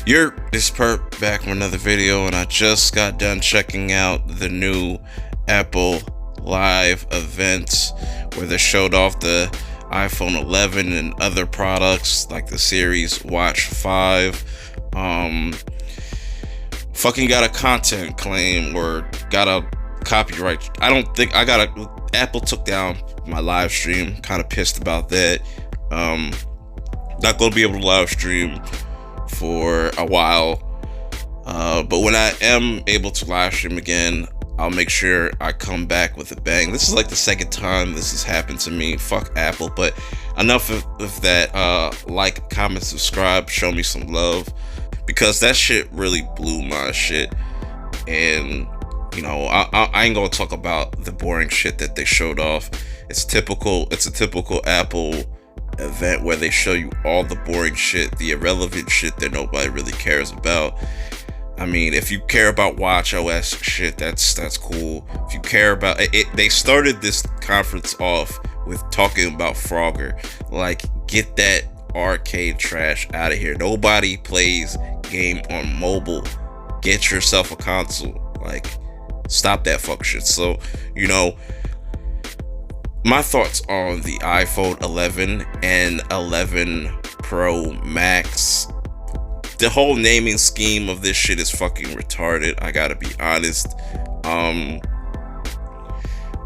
This perp back with another video, and I just got done checking out the new Apple Live events where they showed off the iPhone 11 and other products like the Series Watch 5. Fucking got a content claim or got a copyright. I don't think I got a. Apple took down my live stream. Kind of pissed about that. Not gonna be able to live stream for a while, but when I am able to live stream again, I'll make sure I come back with a bang. This is like the second time this has happened to me. Fuck Apple. But enough of that. Like, comment, subscribe, show me some love, because that shit really blew my shit. And you know, I ain't gonna talk about the boring shit that they showed off. It's a typical Apple event where they show you all the boring shit, the irrelevant shit that nobody really cares about. I mean, if you care about watchOS shit, that's cool. If you care about it, they started this conference off with talking about Frogger. Like, get that arcade trash out of here. Nobody plays game on mobile. Get yourself a console. Like, stop that fuck shit. So, you know, my thoughts on the iPhone 11 and 11 Pro Max. The whole naming scheme of this shit is fucking retarded. I gotta be honest.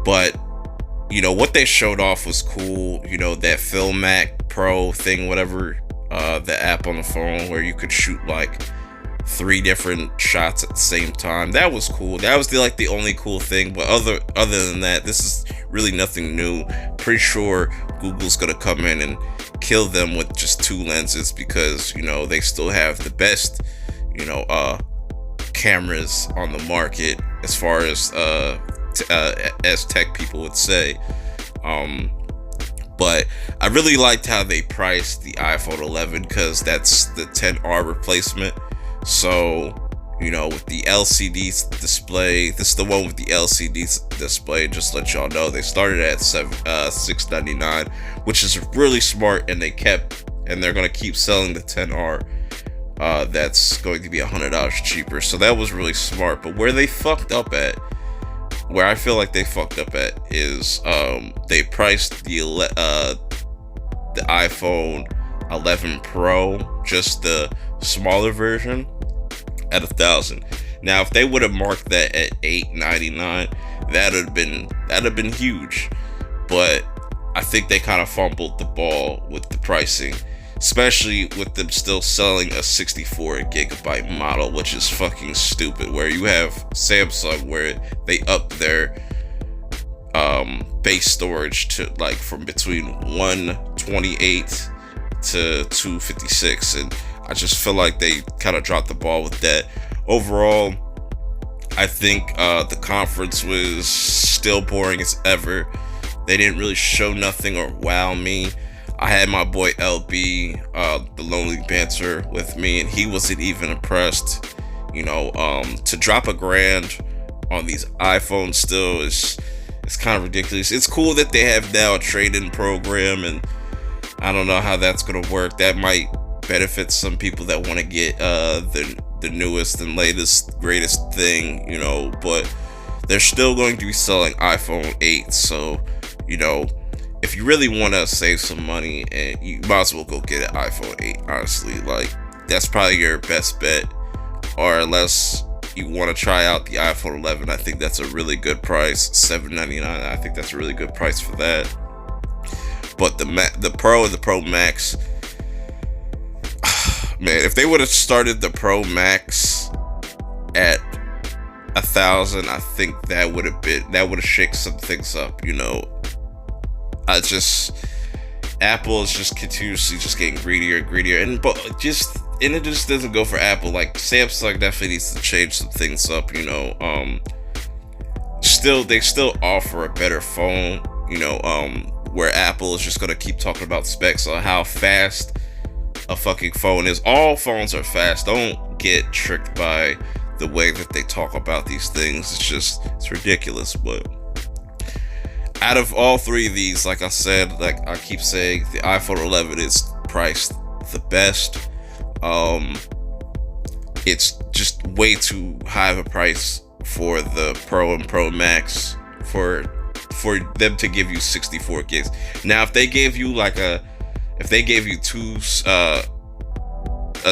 But you know what they showed off was cool. You know, that Filmac Pro thing, whatever, the app on the phone where you could shoot like 3 different shots at the same time. That was cool. That was the only cool thing. But other than that, this is really nothing new. Pretty sure Google's gonna come in and kill them with just 2 lenses, because you know they still have the best, you know, cameras on the market as far as tech people would say. But I really liked how they priced the iPhone 11, because that's the XR replacement. So, you know, with the LCD display, this is the one with the LCD display. Just to let y'all know, they started at $699, which is really smart, and they're gonna keep selling the XR. That's going to be $100 cheaper. So that was really smart. But where I feel like they fucked up at is they priced the iPhone 11 Pro, just the smaller version, at $1,000. Now, if they would have marked that at $899, that'd have been huge. But I think they kind of fumbled the ball with the pricing, especially with them still selling a 64 gigabyte model, which is fucking stupid. Where you have Samsung, where they up their base storage to like from between 128 to 256, and I just feel like they kind of dropped the ball with that. Overall, I think the conference was still boring as ever. They didn't really show nothing or wow me. I had my boy LB, the Lonely Banter, with me, and he wasn't even impressed. You know, to drop $1,000 on these iPhones still is kind of ridiculous. It's cool that they have now a trade-in program, and I don't know how that's gonna work. That might benefit some people that want to get the newest and latest greatest thing, you know, but they're still going to be selling iPhone 8. So, you know, if you really want to save some money, and you might as well go get an iPhone 8, honestly. Like, that's probably your best bet. Or unless you want to try out the iPhone 11, I think that's a really good price, $799. I think that's a really good price for that. But the Pro and the Pro Max, man, if they would have started the Pro Max at $1,000, I think that would have shaken some things up. You know, Apple is just continuously just getting greedier and greedier, and it just doesn't go for Apple. Like, Samsung definitely needs to change some things up. You know, they still offer a better phone. You know, where Apple is just gonna keep talking about specs on how fast a fucking phone is. All phones are fast. Don't get tricked by the way that they talk about these things. It's ridiculous. But out of all 3 of these, like I said, like I keep saying, the iPhone 11 is priced the best. it's just way too high of a price for the Pro and Pro Max for them to give you 64 gigs. Now, if they gave you a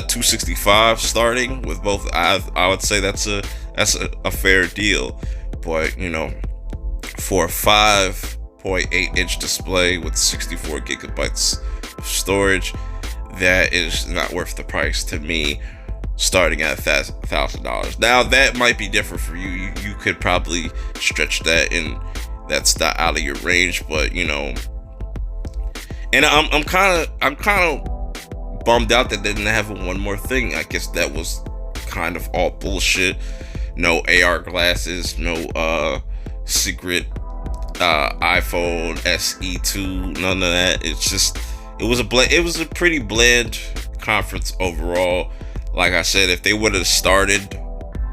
265 starting with both, I would say that's a fair deal. But you know, for a 5.8-inch display with 64 gigabytes of storage, that is not worth the price to me, starting at $1,000. Now, that might be different for you. You could probably stretch that, and that's not out of your range. But you know, and I'm kind of bummed out that they didn't have one more thing. I guess that was kind of all bullshit. No AR glasses, no secret iPhone SE2, none of that. It was a pretty bland conference overall. Like I said, if they would have started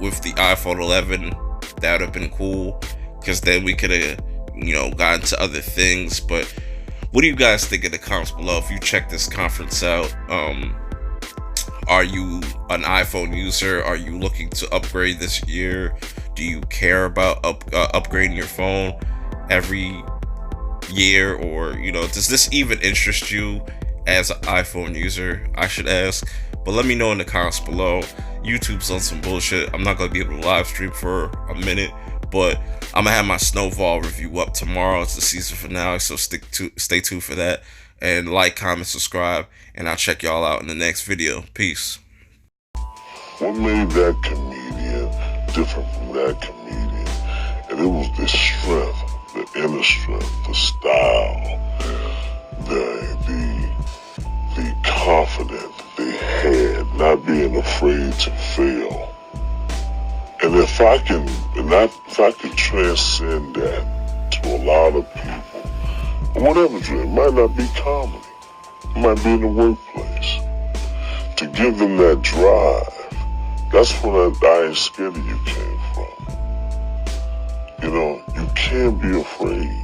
with the iPhone 11, that would have been cool, because then we could have, you know, gotten to other things. But what do you guys think in the comments below if you check this conference out? Are you an iPhone user? Are you looking to upgrade this year? Do you care about upgrading your phone every year? Or, you know, does this even interest you as an iPhone user, I should ask? But let me know in the comments below. YouTube's on some bullshit. I'm not going to be able to live stream for a minute, but I'm going to have my Snowfall review up tomorrow. It's the season finale, so stay tuned for that. And like, comment, subscribe, and I'll check y'all out in the next video. Peace. What made that comedian different from that comedian? And it was the strength, the inner strength, the style, the confidence they had, not being afraid to fail. And if I can transcend that to a lot of people, whatever dream, it might not be comedy, it might be in the workplace, to give them that drive, that's where that I ain't scared of you came from. You know, you can't be afraid.